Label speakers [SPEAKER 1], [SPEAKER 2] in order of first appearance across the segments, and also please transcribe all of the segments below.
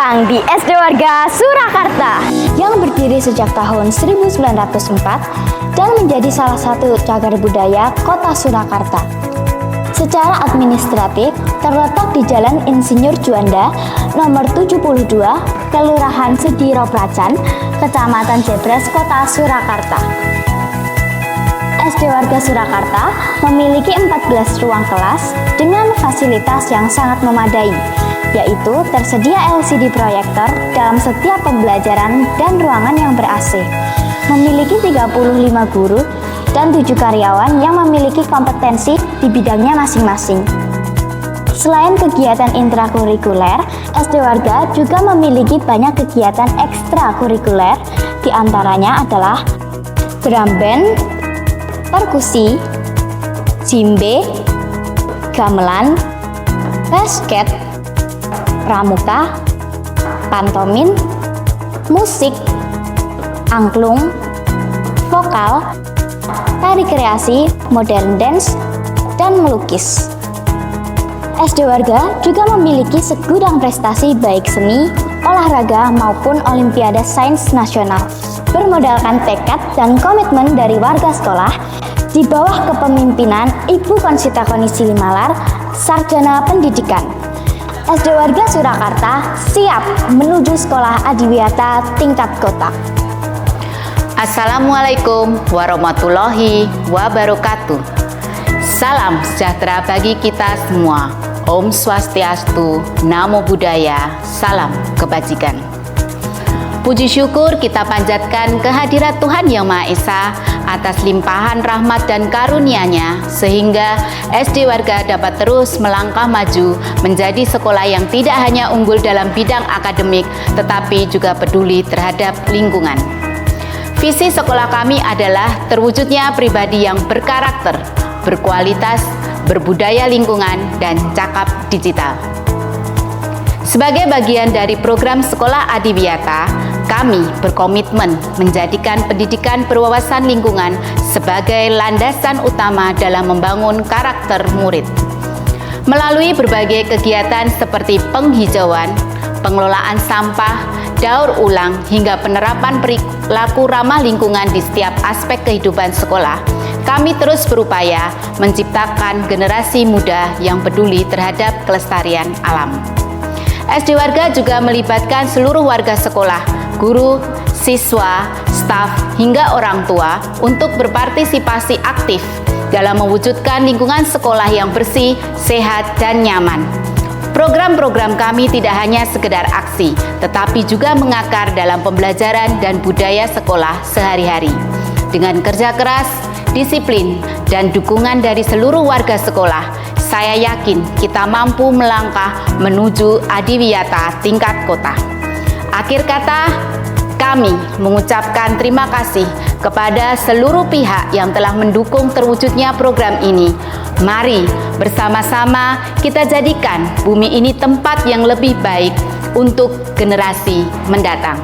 [SPEAKER 1] datang di SD Warga Surakarta yang berdiri sejak tahun 1904 dan menjadi salah satu cagar budaya Kota Surakarta. Secara administratif terletak di Jalan Insinyur Juanda nomor 72, Kelurahan Sediro Pracan, Kecamatan Jebres, Kota Surakarta. SD Warga Surakarta memiliki 14 ruang kelas dengan fasilitas yang sangat memadai, yaitu tersedia LCD proyektor dalam setiap pembelajaran dan ruangan yang ber-AC, memiliki 35 guru dan 7 karyawan yang memiliki kompetensi di bidangnya masing-masing. Selain kegiatan intrakurikuler, SD Warga juga memiliki banyak kegiatan ekstrakurikuler, diantaranya adalah drum band, perkusi, jimbe, gamelan, basket, pramuka, pantomin, musik, angklung, vokal, tari kreasi, modern dance, dan melukis. SD Warga juga memiliki segudang prestasi baik seni, olahraga maupun Olimpiade Sains Nasional. Bermodalkan tekad dan komitmen dari warga sekolah di bawah kepemimpinan Ibu Konsita Konisi Limalar, Sarjana Pendidikan. SD Warga Surakarta siap menuju sekolah adiwiyata tingkat kota.
[SPEAKER 2] Assalamualaikum warahmatullahi wabarakatuh. Salam sejahtera bagi kita semua. Om Swastiastu, Namo Buddhaya, salam kebajikan. Puji syukur kita panjatkan kehadirat Tuhan Yang Maha Esa atas limpahan rahmat dan karunia-Nya sehingga SD Warga dapat terus melangkah maju menjadi sekolah yang tidak hanya unggul dalam bidang akademik tetapi juga peduli terhadap lingkungan. Visi sekolah kami adalah terwujudnya pribadi yang berkarakter, berkualitas, berbudaya lingkungan, dan cakap digital. Sebagai bagian dari program Sekolah Adiwiyata, kami berkomitmen menjadikan pendidikan berwawasan lingkungan sebagai landasan utama dalam membangun karakter murid. Melalui berbagai kegiatan seperti penghijauan, pengelolaan sampah, daur ulang, hingga penerapan perilaku ramah lingkungan di setiap aspek kehidupan sekolah, kami terus berupaya menciptakan generasi muda yang peduli terhadap kelestarian alam. SD Warga juga melibatkan seluruh warga sekolah, guru, siswa, staf, hingga orang tua untuk berpartisipasi aktif dalam mewujudkan lingkungan sekolah yang bersih, sehat, dan nyaman. Program-program kami tidak hanya sekedar aksi, tetapi juga mengakar dalam pembelajaran dan budaya sekolah sehari-hari. Dengan kerja keras, disiplin, dan dukungan dari seluruh warga sekolah, saya yakin kita mampu melangkah menuju adiwiyata tingkat kota. Akhir kata, kami mengucapkan terima kasih kepada seluruh pihak yang telah mendukung terwujudnya program ini. Mari bersama-sama kita jadikan bumi ini tempat yang lebih baik untuk generasi mendatang.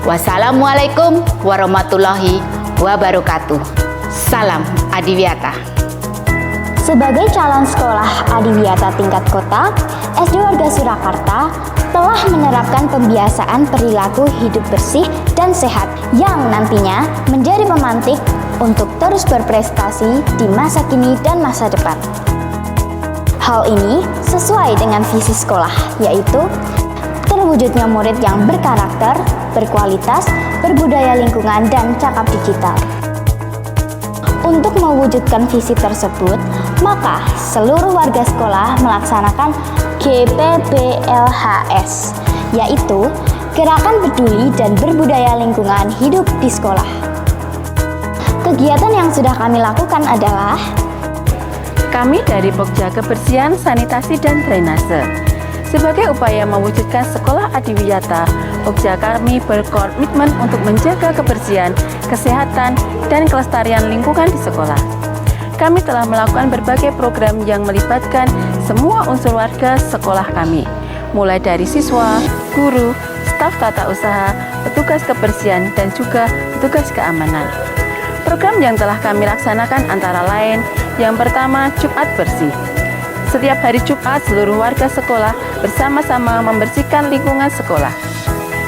[SPEAKER 2] Wassalamualaikum warahmatullahi wabarakatuh. Salam Adiwiyata.
[SPEAKER 1] Sebagai calon sekolah adiwiyata tingkat kota, SD Warga Surakarta telah menerapkan pembiasaan perilaku hidup bersih dan sehat yang nantinya menjadi pemantik untuk terus berprestasi di masa kini dan masa depan. Hal ini sesuai dengan visi sekolah, yaitu terwujudnya murid yang berkarakter, berkualitas, berbudaya lingkungan, dan cakap digital. Untuk mewujudkan visi tersebut, maka seluruh warga sekolah melaksanakan GPBLHS, yaitu Gerakan Peduli dan Berbudaya Lingkungan Hidup di Sekolah. Kegiatan yang sudah kami lakukan adalah
[SPEAKER 3] kami dari Pokja Kebersihan, Sanitasi, dan Drainase. Sebagai upaya mewujudkan sekolah adiwiyata, Pokja kami berkomitmen untuk menjaga kebersihan, kesehatan, dan kelestarian lingkungan di sekolah. Kami telah melakukan berbagai program yang melibatkan semua unsur warga sekolah kami, mulai dari siswa, guru, staf tata usaha, petugas kebersihan, dan juga petugas keamanan. Program yang telah kami laksanakan antara lain, yang pertama, Jumat Bersih. Setiap hari Jumat, seluruh warga sekolah bersama-sama membersihkan lingkungan sekolah.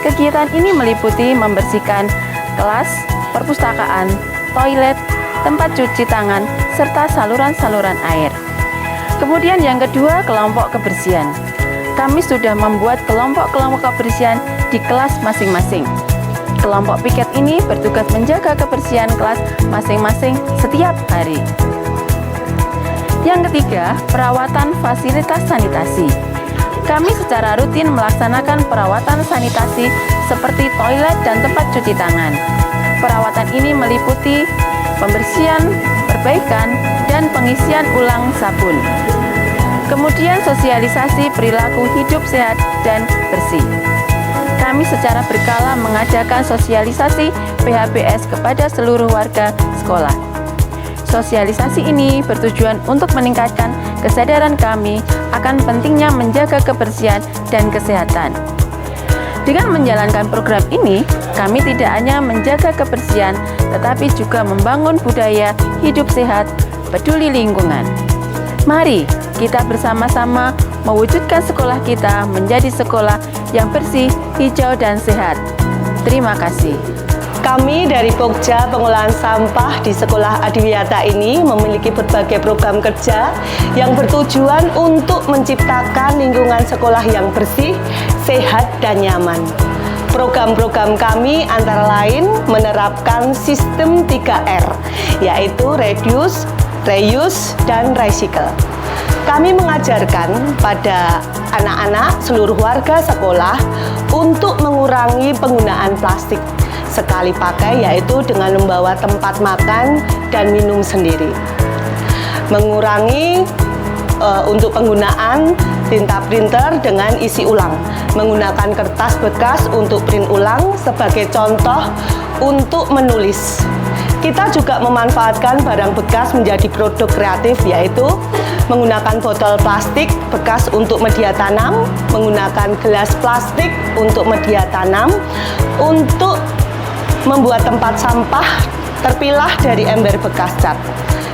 [SPEAKER 3] Kegiatan ini meliputi membersihkan kelas, perpustakaan, toilet, tempat cuci tangan, serta saluran-saluran air. Kemudian yang kedua, kelompok kebersihan. Kami sudah membuat kelompok-kelompok kebersihan di kelas masing-masing. Kelompok piket ini bertugas menjaga kebersihan kelas masing-masing setiap hari. Yang ketiga, perawatan fasilitas sanitasi. Kami secara rutin melaksanakan perawatan sanitasi seperti toilet dan tempat cuci tangan. Perawatan ini meliputi pembersihan, perbaikan, dan pengisian ulang sabun. Kemudian sosialisasi perilaku hidup sehat dan bersih. Kami secara berkala mengajarkan sosialisasi PHBS kepada seluruh warga sekolah. Sosialisasi ini bertujuan untuk meningkatkan kesadaran kami akan pentingnya menjaga kebersihan dan kesehatan. Dengan menjalankan program ini, kami tidak hanya menjaga kebersihan, tetapi juga membangun budaya hidup sehat, peduli lingkungan. Mari kita bersama-sama mewujudkan sekolah kita menjadi sekolah yang bersih, hijau, dan sehat. Terima kasih.
[SPEAKER 4] Kami dari Pokja Pengolahan Sampah di Sekolah Adiwiyata ini memiliki berbagai program kerja yang bertujuan untuk menciptakan lingkungan sekolah yang bersih, sehat, dan nyaman. Program-program kami antara lain menerapkan sistem 3R, yaitu Reduce, Reuse, dan Recycle. Kami mengajarkan pada anak-anak seluruh warga sekolah untuk mengurangi penggunaan plastik sekali pakai, yaitu dengan membawa tempat makan dan minum sendiri. Mengurangi untuk penggunaan tinta printer dengan isi ulang, menggunakan kertas bekas untuk print ulang sebagai contoh untuk menulis. Kita juga memanfaatkan barang bekas menjadi produk kreatif, yaitu menggunakan botol plastik bekas untuk media tanam, menggunakan gelas plastik untuk media tanam, untuk membuat tempat sampah terpilah dari ember bekas cat,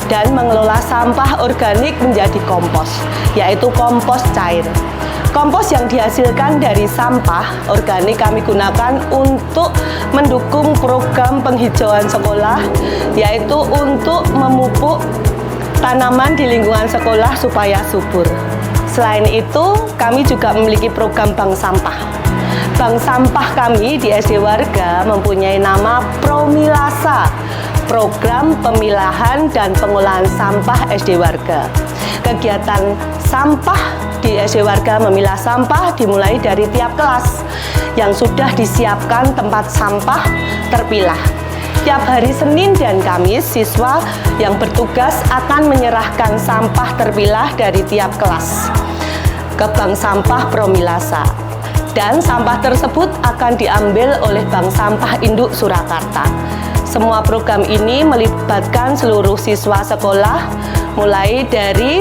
[SPEAKER 4] dan mengelola sampah organik menjadi kompos, yaitu kompos cair. Kompos yang dihasilkan dari sampah organik kami gunakan untuk mendukung program penghijauan sekolah, yaitu untuk memupuk tanaman di lingkungan sekolah supaya subur. Selain itu, kami juga memiliki program bank sampah. Bank sampah kami di SD Warga mempunyai nama Promilasa, Program Pemilahan dan Pengolahan Sampah SD Warga. Kegiatan sampah di SD Warga memilah sampah dimulai dari tiap kelas yang sudah disiapkan tempat sampah terpilah. Tiap hari Senin dan Kamis, siswa yang bertugas akan menyerahkan sampah terpilah dari tiap kelas ke bank sampah Promilasa. Dan sampah tersebut akan diambil oleh Bank Sampah Induk Surakarta. Semua program ini melibatkan seluruh siswa sekolah, mulai dari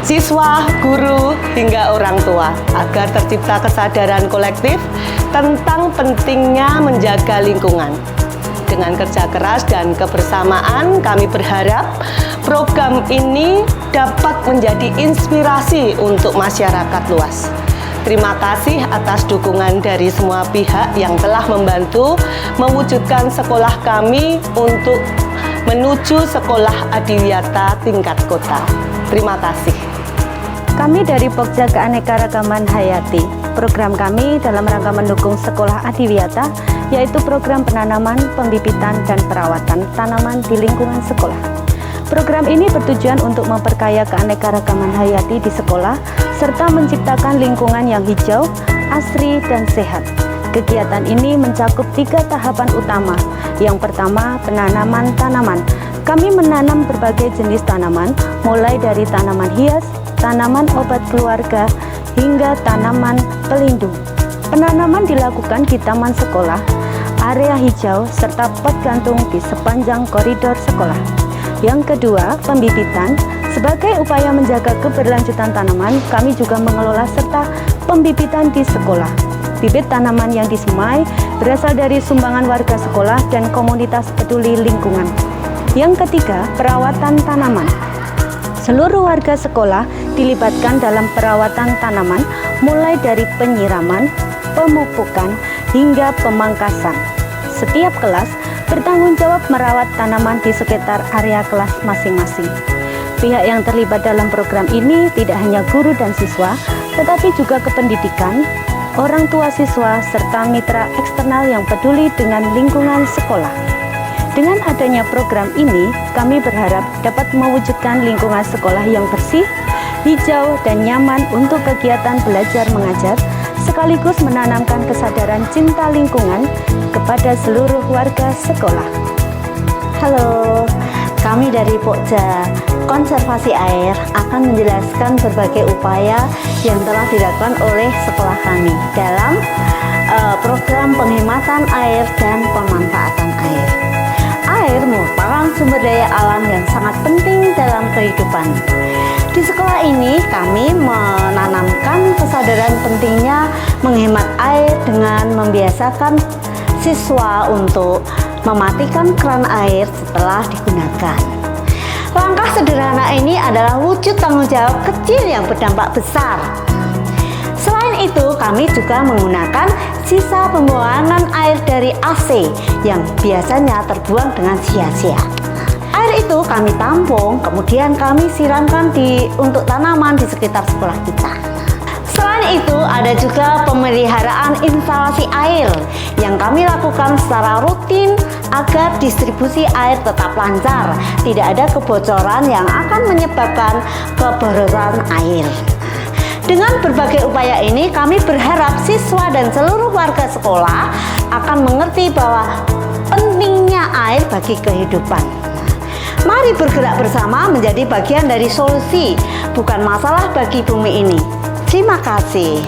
[SPEAKER 4] siswa, guru, hingga orang tua, agar tercipta kesadaran kolektif tentang pentingnya menjaga lingkungan. Dengan kerja keras dan kebersamaan, kami berharap program ini dapat menjadi inspirasi untuk masyarakat luas. Terima kasih atas dukungan dari semua pihak yang telah membantu mewujudkan sekolah kami untuk menuju sekolah adiwiyata tingkat kota. Terima kasih.
[SPEAKER 5] Kami dari Pokja Keanekaragaman Hayati. Program kami dalam rangka mendukung sekolah adiwiyata yaitu program penanaman, pembibitan, dan perawatan tanaman di lingkungan sekolah. Program ini bertujuan untuk memperkaya keanekaragaman hayati di sekolah serta menciptakan lingkungan yang hijau, asri, dan sehat. Kegiatan ini mencakup 3 tahapan utama. Yang pertama, penanaman tanaman. Kami menanam berbagai jenis tanaman, mulai dari tanaman hias, tanaman obat keluarga, hingga tanaman pelindung. Penanaman dilakukan di taman sekolah, area hijau, serta pot gantung di sepanjang koridor sekolah. Yang kedua, pembibitan. Sebagai upaya menjaga keberlanjutan tanaman, kami juga mengelola serta pembibitan di sekolah. Bibit tanaman yang disemai berasal dari sumbangan warga sekolah dan komunitas peduli lingkungan. Yang ketiga, perawatan tanaman. Seluruh warga sekolah dilibatkan dalam perawatan tanaman mulai dari penyiraman, pemupukan, hingga pemangkasan. Setiap kelas bertanggung jawab merawat tanaman di sekitar area kelas masing-masing. Pihak yang terlibat dalam program ini tidak hanya guru dan siswa, tetapi juga kependidikan, orang tua siswa, serta mitra eksternal yang peduli dengan lingkungan sekolah. Dengan adanya program ini, kami berharap dapat mewujudkan lingkungan sekolah yang bersih, hijau, dan nyaman untuk kegiatan belajar mengajar, sekaligus menanamkan kesadaran cinta lingkungan kepada seluruh warga sekolah.
[SPEAKER 6] Halo, kami dari Pokja Konservasi Air akan menjelaskan berbagai upaya yang telah dilakukan oleh sekolah kami dalam program penghematan air dan pemanfaatan air. Air merupakan sumber daya alam yang sangat penting dalam kehidupan. Di sekolah ini kami menanamkan kesadaran pentingnya menghemat air dengan membiasakan siswa untuk mematikan keran air setelah digunakan. Langkah sederhana ini adalah wujud tanggung jawab kecil yang berdampak besar. Selain itu, kami juga menggunakan sisa pembuangan air dari AC yang biasanya terbuang dengan sia-sia. Air itu kami tampung, kemudian kami siramkan untuk tanaman di sekitar sekolah kita. Selain itu, ada juga pemeliharaan instalasi air yang kami lakukan secara rutin agar distribusi air tetap lancar, tidak ada kebocoran yang akan menyebabkan keborosan air. Dengan berbagai upaya ini, kami berharap siswa dan seluruh warga sekolah akan mengerti bahwa pentingnya air bagi kehidupan. Mari bergerak bersama menjadi bagian dari solusi, bukan masalah bagi bumi ini. Terima kasih.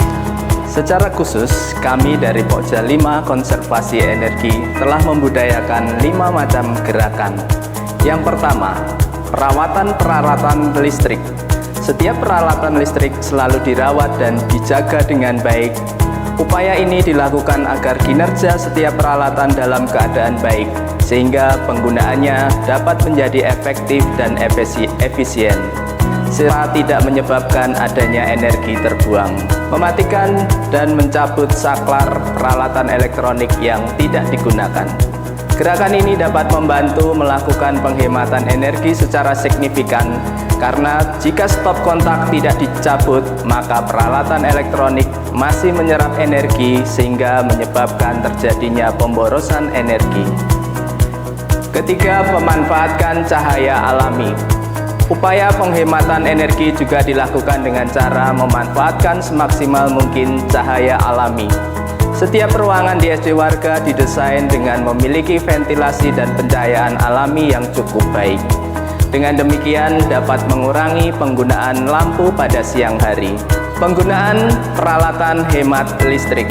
[SPEAKER 7] Secara khusus, kami dari Pokja 5 Konservasi Energi telah membudayakan 5 macam gerakan. Yang pertama, perawatan peralatan listrik. Setiap peralatan listrik selalu dirawat dan dijaga dengan baik. Upaya ini dilakukan agar kinerja setiap peralatan dalam keadaan baik, sehingga penggunaannya dapat menjadi efektif dan efisien, serta tidak menyebabkan adanya energi terbuang. Mematikan dan mencabut saklar peralatan elektronik yang tidak digunakan. Gerakan ini dapat membantu melakukan penghematan energi secara signifikan, karena jika stop kontak tidak dicabut, maka peralatan elektronik masih menyerap energi sehingga menyebabkan terjadinya pemborosan energi. Ketiga, memanfaatkan cahaya alami. Upaya penghematan energi juga dilakukan dengan cara memanfaatkan semaksimal mungkin cahaya alami. Setiap ruangan di SD warga didesain dengan memiliki ventilasi dan pencahayaan alami yang cukup baik. Dengan demikian dapat mengurangi penggunaan lampu pada siang hari. Penggunaan peralatan hemat listrik.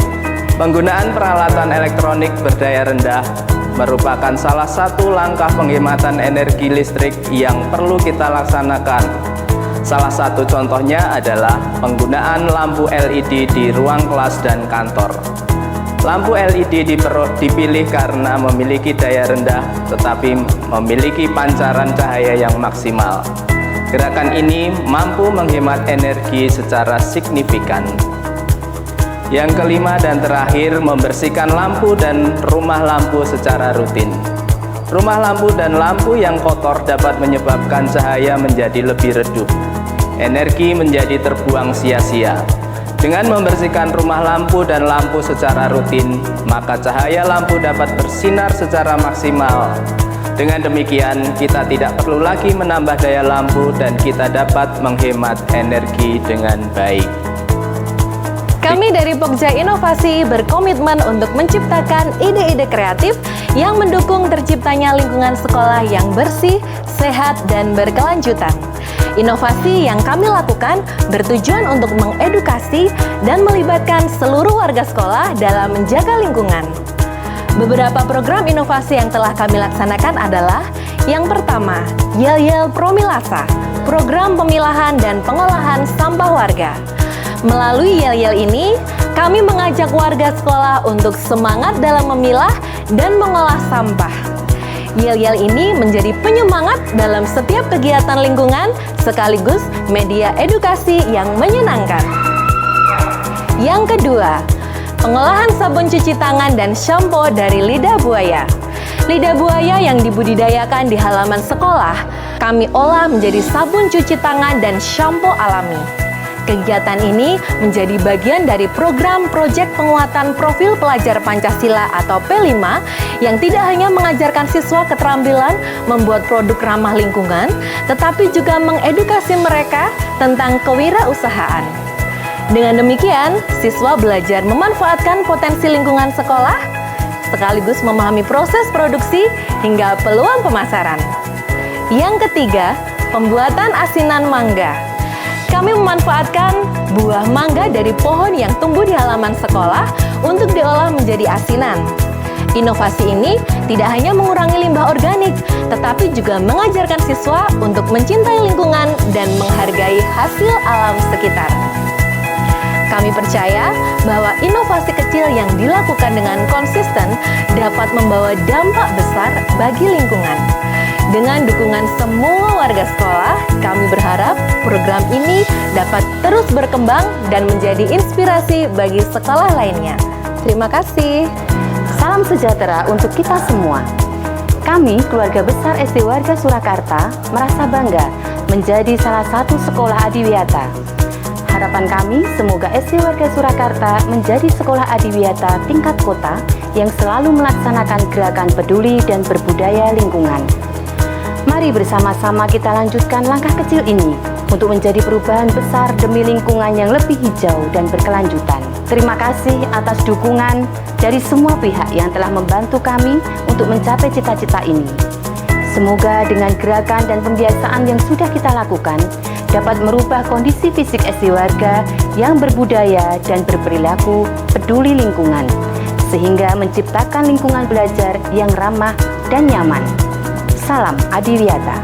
[SPEAKER 7] Penggunaan peralatan elektronik berdaya rendah merupakan salah satu langkah penghematan energi listrik yang perlu kita laksanakan. Salah satu contohnya adalah penggunaan lampu LED di ruang kelas dan kantor. Lampu LED dipilih karena memiliki daya rendah tetapi memiliki pancaran cahaya yang maksimal. Gerakan ini mampu menghemat energi secara signifikan. Yang kelima dan terakhir, membersihkan lampu dan rumah lampu secara rutin. Rumah lampu dan lampu yang kotor dapat menyebabkan cahaya menjadi lebih redup. Energi menjadi terbuang sia-sia. Dengan membersihkan rumah lampu dan lampu secara rutin, maka cahaya lampu dapat bersinar secara maksimal. Dengan demikian, kita tidak perlu lagi menambah daya lampu dan kita dapat menghemat energi dengan baik.
[SPEAKER 8] Kami dari Pokja Inovasi berkomitmen untuk menciptakan ide-ide kreatif yang mendukung terciptanya lingkungan sekolah yang bersih, sehat, dan berkelanjutan. Inovasi yang kami lakukan bertujuan untuk mengedukasi dan melibatkan seluruh warga sekolah dalam menjaga lingkungan. Beberapa program inovasi yang telah kami laksanakan adalah: yang pertama, Yel-Yel Promilasa, program pemilahan dan pengolahan sampah warga. Melalui Yel-Yel ini, kami mengajak warga sekolah untuk semangat dalam memilah dan mengolah sampah. Yel-yel ini menjadi penyemangat dalam setiap kegiatan lingkungan sekaligus media edukasi yang menyenangkan. Yang kedua, pengolahan sabun cuci tangan dan shampoo dari lidah buaya. Lidah buaya yang dibudidayakan di halaman sekolah, kami olah menjadi sabun cuci tangan dan shampoo alami. Kegiatan ini menjadi bagian dari program proyek penguatan profil pelajar Pancasila atau P5 yang tidak hanya mengajarkan siswa keterampilan membuat produk ramah lingkungan, tetapi juga mengedukasi mereka tentang kewirausahaan. Dengan demikian, siswa belajar memanfaatkan potensi lingkungan sekolah, sekaligus memahami proses produksi hingga peluang pemasaran. Yang ketiga, pembuatan asinan mangga. Kami memanfaatkan buah mangga dari pohon yang tumbuh di halaman sekolah untuk diolah menjadi asinan. Inovasi ini tidak hanya mengurangi limbah organik, tetapi juga mengajarkan siswa untuk mencintai lingkungan dan menghargai hasil alam sekitar. Kami percaya bahwa inovasi kecil yang dilakukan dengan konsisten dapat membawa dampak besar bagi lingkungan. Dengan dukungan semua warga sekolah, kami berharap program ini dapat terus berkembang dan menjadi inspirasi bagi sekolah lainnya. Terima kasih.
[SPEAKER 3] Salam sejahtera untuk kita semua. Kami, keluarga besar SD Warga Surakarta, merasa bangga menjadi salah satu sekolah adiwiyata. Harapan kami semoga SD Warga Surakarta menjadi sekolah adiwiyata tingkat kota yang selalu melaksanakan gerakan peduli dan berbudaya lingkungan. Mari bersama-sama kita lanjutkan langkah kecil ini untuk menjadi perubahan besar demi lingkungan yang lebih hijau dan berkelanjutan. Terima kasih atas dukungan dari semua pihak yang telah membantu kami untuk mencapai cita-cita ini. Semoga dengan gerakan dan pembiasaan yang sudah kita lakukan dapat merubah kondisi fisik SD warga yang berbudaya dan berperilaku peduli lingkungan, sehingga menciptakan lingkungan belajar yang ramah dan nyaman. Salam Adiwiyata.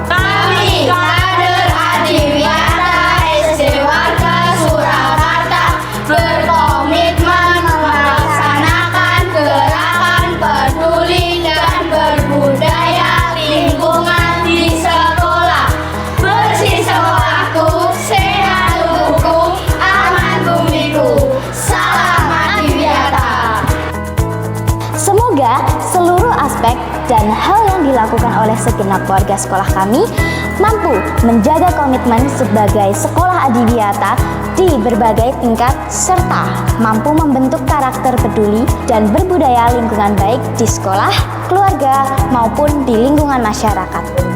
[SPEAKER 9] Kami kader Adiwiyata SD Warga Surakarta berkomitmen melaksanakan gerakan peduli dan berbudaya lingkungan di sekolah. Bersih sekolahku, sehat tubuhku, aman bumiku. Salam Adiwiyata.
[SPEAKER 1] Semoga seluruh aspek dan hal yang dilakukan oleh segenap warga sekolah kami mampu menjaga komitmen sebagai sekolah adiwiyata di berbagai tingkat serta mampu membentuk karakter peduli dan berbudaya lingkungan baik di sekolah, keluarga, maupun di lingkungan masyarakat.